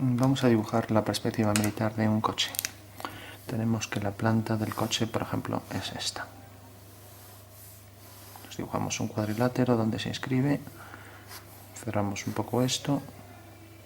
Vamos a dibujar la perspectiva militar de un coche. Tenemos que la planta del coche, por ejemplo, es esta. Nos dibujamos un cuadrilátero donde se inscribe, cerramos un poco esto,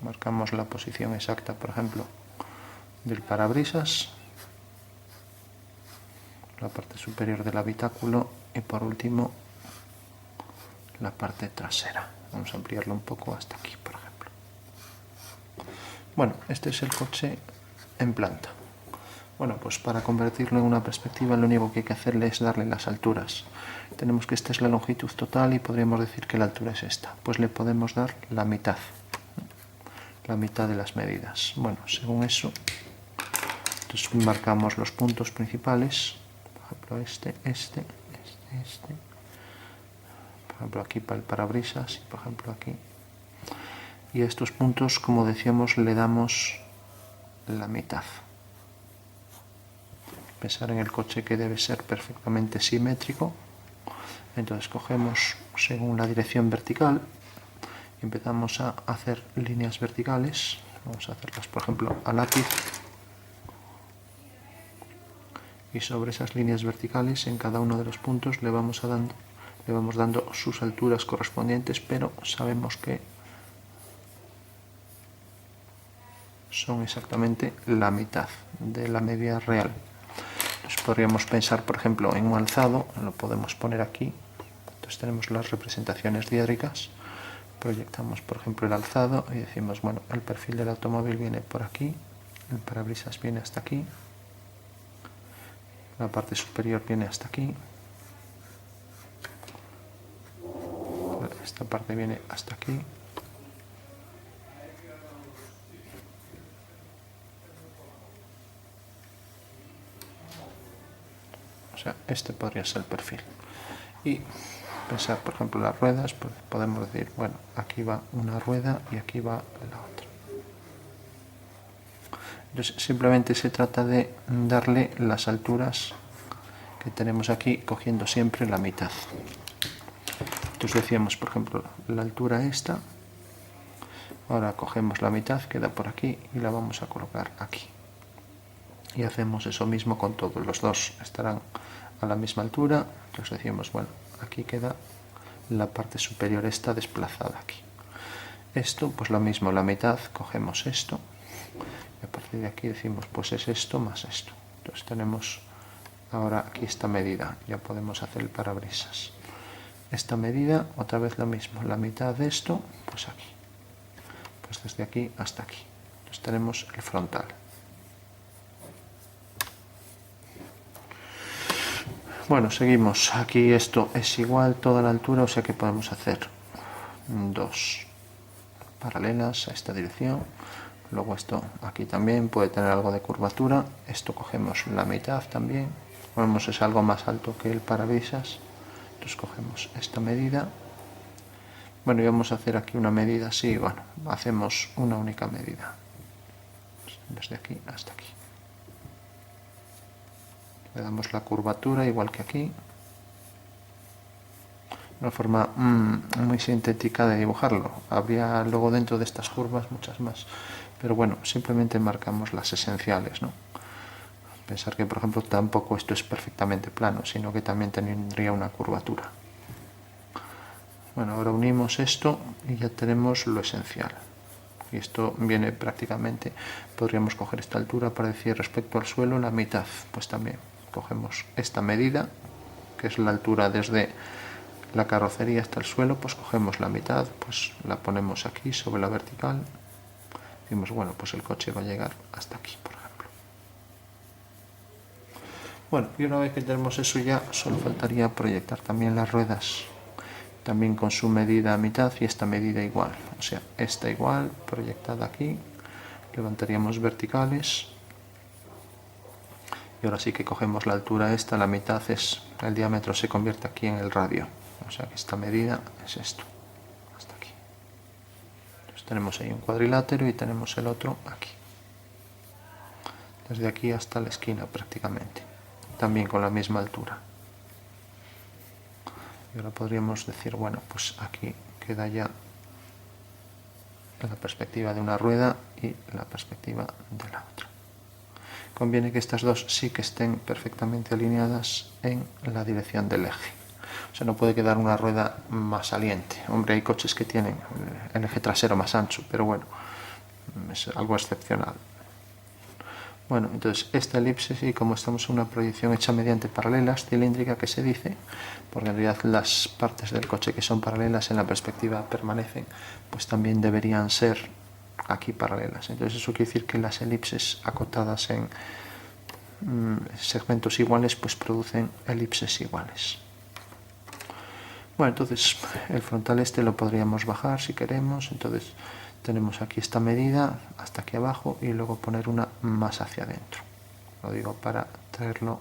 marcamos la posición exacta, por ejemplo, del parabrisas, la parte superior del habitáculo y por último la parte trasera. Vamos a ampliarlo un poco hasta aquí, por ejemplo. Bueno, este es el coche en planta. Bueno, pues para convertirlo en una perspectiva lo único que hay que hacerle es darle las alturas. Tenemos que esta es la longitud total y podríamos decir que la altura es esta. Pues le podemos dar la mitad de las medidas. Bueno, según eso, entonces marcamos los puntos principales. Por ejemplo, este. Por ejemplo, aquí para el parabrisas y por ejemplo aquí. Y a estos puntos, como decíamos, le damos la mitad. Pensar en el coche que debe ser perfectamente simétrico. Entonces cogemos según la dirección vertical y empezamos a hacer líneas verticales. Vamos a hacerlas, por ejemplo, a lápiz. Y sobre esas líneas verticales, en cada uno de los puntos le vamos dando sus alturas correspondientes, pero sabemos que son exactamente la mitad de la medida real. Entonces podríamos pensar, por ejemplo, en un alzado, lo podemos poner aquí. Entonces tenemos las representaciones diédricas, proyectamos, por ejemplo, el alzado y decimos, bueno, el perfil del automóvil viene por aquí, el parabrisas viene hasta aquí, la parte superior viene hasta aquí, esta parte viene hasta aquí. O sea, este podría ser el perfil. Y pensar, por ejemplo, las ruedas, pues podemos decir, bueno, aquí va una rueda y aquí va la otra. Entonces, simplemente se trata de darle las alturas que tenemos aquí, cogiendo siempre la mitad. Entonces decíamos, por ejemplo, la altura esta. Ahora cogemos la mitad, queda por aquí y la vamos a colocar aquí. Y hacemos eso mismo con todos. Los dos estarán a la misma altura. Entonces decimos, bueno, aquí queda la parte superior esta desplazada aquí. Esto, pues lo mismo, la mitad, cogemos esto. Y a partir de aquí decimos, pues es esto más esto. Entonces tenemos ahora aquí esta medida. Ya podemos hacer el parabrisas. Esta medida, otra vez lo mismo, la mitad de esto, pues aquí. Pues desde aquí hasta aquí. Entonces tenemos el frontal. Bueno, seguimos. Aquí esto es igual toda la altura, o sea que podemos hacer dos paralelas a esta dirección. Luego esto aquí también puede tener algo de curvatura. Esto cogemos la mitad también. Vemos es algo más alto que el parabrisas. Entonces cogemos esta medida. Bueno, y vamos a hacer aquí una medida así. Bueno, hacemos una única medida. Desde aquí hasta aquí. Le damos la curvatura igual que aquí. Una forma muy sintética de dibujarlo. Habría luego dentro de estas curvas muchas más. Pero bueno, simplemente marcamos las esenciales, ¿no? Pensar que, por ejemplo, tampoco esto es perfectamente plano, sino que también tendría una curvatura. Bueno, ahora unimos esto y ya tenemos lo esencial. Y esto viene prácticamente, podríamos coger esta altura para decir respecto al suelo la mitad. Pues también cogemos esta medida, que es la altura desde la carrocería hasta el suelo, pues cogemos la mitad, pues la ponemos aquí sobre la vertical. Decimos, bueno, pues el coche va a llegar hasta aquí, por ejemplo. Bueno, y una vez que tenemos eso ya, solo faltaría proyectar también las ruedas, también con su medida a mitad y esta medida igual. O sea, esta igual, proyectada aquí, levantaríamos verticales. Y ahora sí que cogemos la altura esta, la mitad es, el diámetro se convierte aquí en el radio. O sea que esta medida es esto, hasta aquí. Entonces tenemos ahí un cuadrilátero y tenemos el otro aquí. Desde aquí hasta la esquina prácticamente. También con la misma altura. Y ahora podríamos decir, bueno, pues aquí queda ya la perspectiva de una rueda y la perspectiva de la otra. Conviene que estas dos sí que estén perfectamente alineadas en la dirección del eje. O sea, no puede quedar una rueda más saliente. Hombre, hay coches que tienen el eje trasero más ancho, pero bueno, es algo excepcional. Bueno, entonces esta elipse, y como estamos en una proyección hecha mediante paralelas, cilíndrica que se dice, porque en realidad las partes del coche que son paralelas en la perspectiva permanecen, pues también deberían ser aquí paralelas. Entonces eso quiere decir que las elipses acotadas en segmentos iguales pues producen elipses iguales. Bueno, entonces el frontal este lo podríamos bajar si queremos. Entonces tenemos aquí esta medida hasta aquí abajo y luego poner una más hacia adentro. Lo digo para traerlo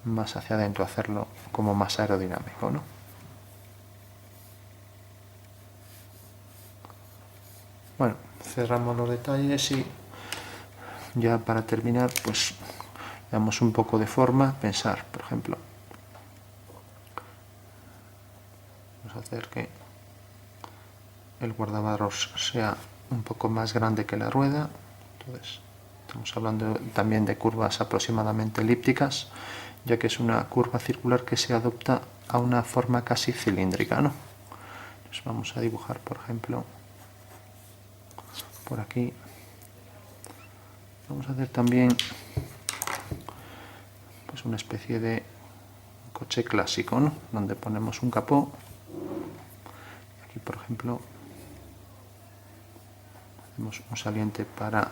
más hacia adentro, hacerlo como más aerodinámico, ¿no? Bueno, cerramos los detalles y ya para terminar pues damos un poco de forma. Pensar, por ejemplo, vamos a hacer que el guardabarros sea un poco más grande que la rueda. Entonces estamos hablando también de curvas aproximadamente elípticas, ya que es una curva circular que se adopta a una forma casi cilíndrica, ¿no? Entonces vamos a dibujar, por ejemplo, por aquí. Vamos a hacer también pues una especie de coche clásico, ¿no? Donde ponemos un capó. Aquí, por ejemplo, hacemos un saliente para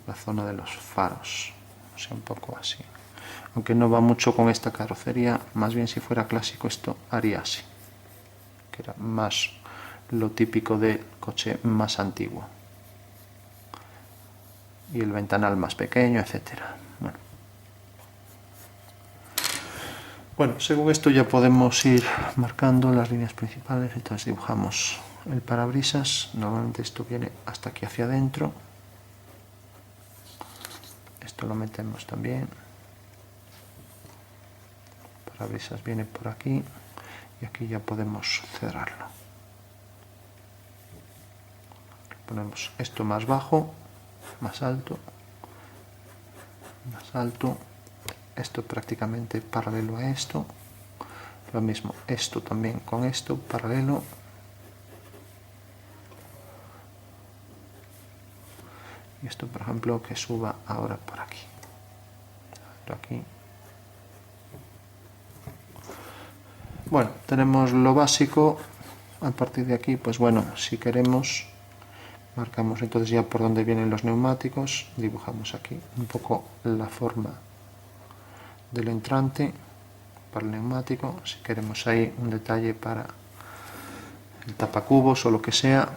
la zona de los faros, o sea, un poco así. Aunque no va mucho con esta carrocería, más bien si fuera clásico esto haría así, que era más lo típico del coche más antiguo. Y el ventanal más pequeño, etcétera. Bueno, según esto ya podemos ir marcando las líneas principales. Entonces dibujamos el parabrisas. Normalmente esto viene hasta aquí hacia adentro. Esto lo metemos también. El parabrisas viene por aquí y aquí ya podemos cerrarlo. Ponemos esto más bajo, más alto, más alto. Esto prácticamente paralelo a esto. Lo mismo, esto también con esto, paralelo. Y esto, por ejemplo, que suba ahora por aquí. Aquí. Bueno, tenemos lo básico. A partir de aquí, pues bueno, si queremos, marcamos entonces ya por dónde vienen los neumáticos. Dibujamos aquí un poco la forma del entrante para el neumático. Si queremos ahí un detalle para el tapacubos o lo que sea.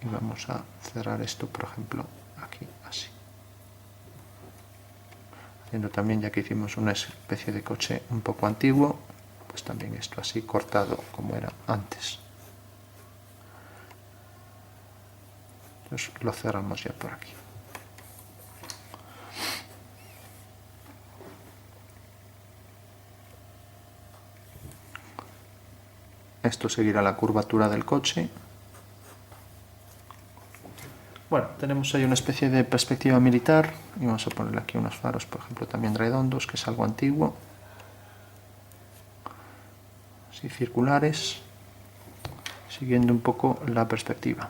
Y vamos a cerrar esto, por ejemplo, aquí, así. Haciendo también, ya que hicimos una especie de coche un poco antiguo, pues también esto así cortado como era antes. Entonces lo cerramos ya por aquí. Esto seguirá la curvatura del coche. Bueno, tenemos ahí una especie de perspectiva militar y vamos a ponerle aquí unos faros, por ejemplo, también redondos, que es algo antiguo. Así circulares, siguiendo un poco la perspectiva.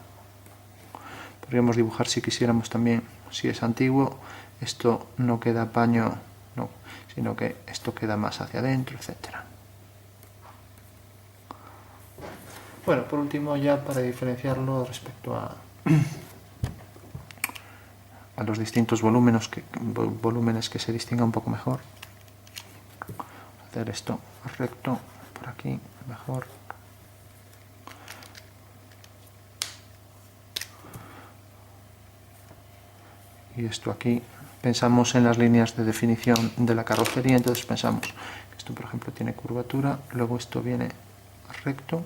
Podríamos dibujar si quisiéramos también, si es antiguo, esto no queda paño, no, sino que esto queda más hacia adentro, etcétera. Bueno, por último ya para diferenciarlo respecto a los distintos volúmenes que se distinga un poco mejor. Hacer esto recto por aquí, mejor. Y esto aquí, pensamos en las líneas de definición de la carrocería, entonces pensamos que esto, por ejemplo, tiene curvatura, luego esto viene recto,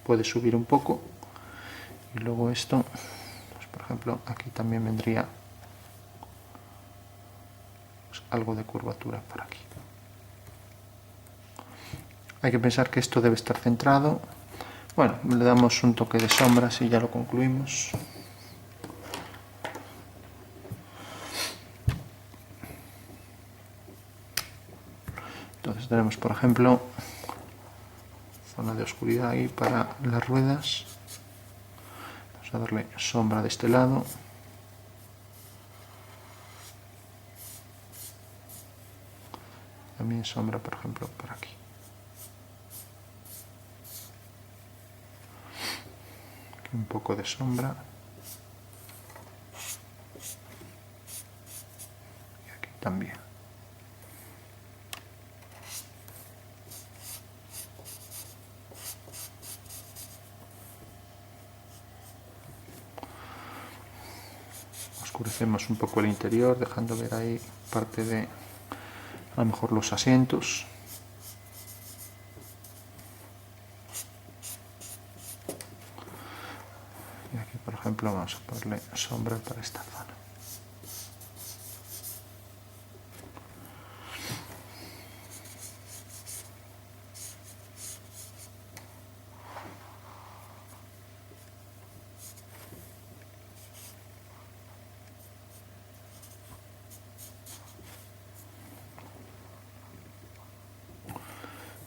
puede subir un poco, y luego esto, pues, por ejemplo, aquí también vendría pues, algo de curvatura por aquí. Hay que pensar que esto debe estar centrado. Bueno, le damos un toque de sombras y ya lo concluimos. Entonces tenemos, por ejemplo, zona de oscuridad ahí para las ruedas. Vamos a darle sombra de este lado. También sombra, por ejemplo, por aquí. Aquí un poco de sombra. Y aquí también. Oscurecemos un poco el interior, dejando ver ahí parte de, a lo mejor, los asientos. Y aquí, por ejemplo, vamos a ponerle sombra para esta zona.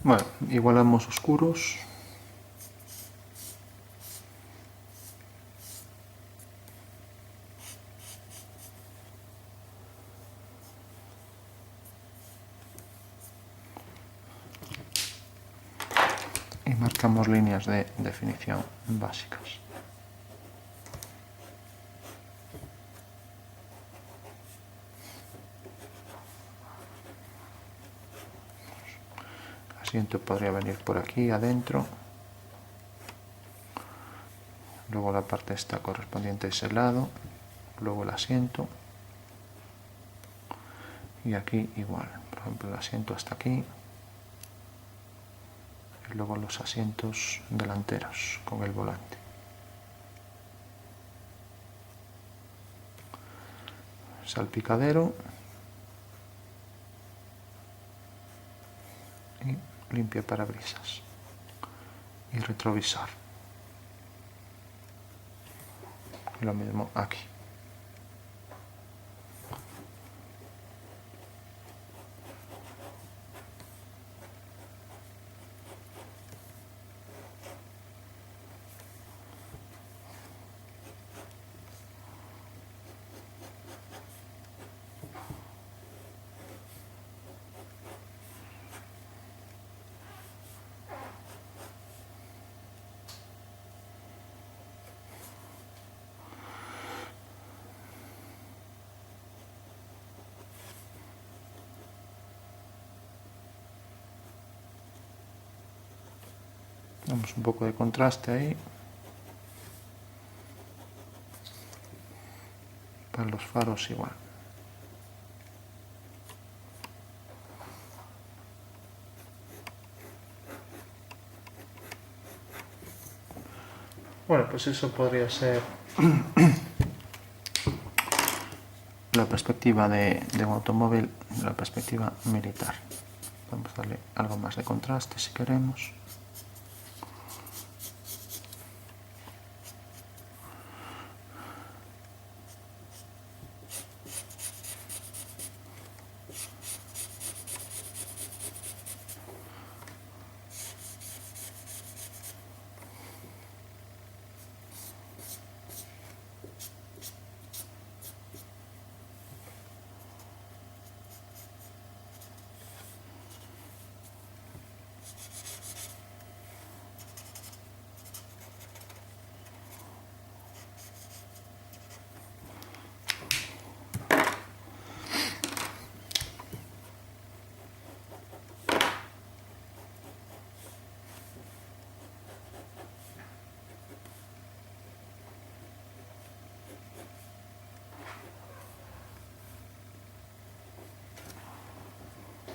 Bueno, igualamos oscuros. Y marcamos líneas de definición básicas. El asiento podría venir por aquí adentro. Luego la parte esta correspondiente a ese lado. Luego el asiento. Y aquí igual. Por ejemplo, el asiento hasta aquí. Y luego los asientos delanteros con el volante. Salpicadero. Y limpia parabrisas. Y retrovisor. Y lo mismo aquí. Damos un poco de contraste ahí. Para los faros igual. Bueno, pues eso podría ser la perspectiva de un automóvil, la perspectiva militar. Vamos a darle algo más de contraste si queremos.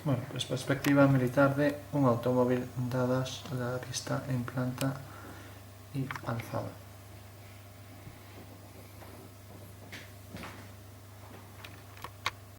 Bueno, pues perspectiva militar de un automóvil dadas la vista en planta y alzado.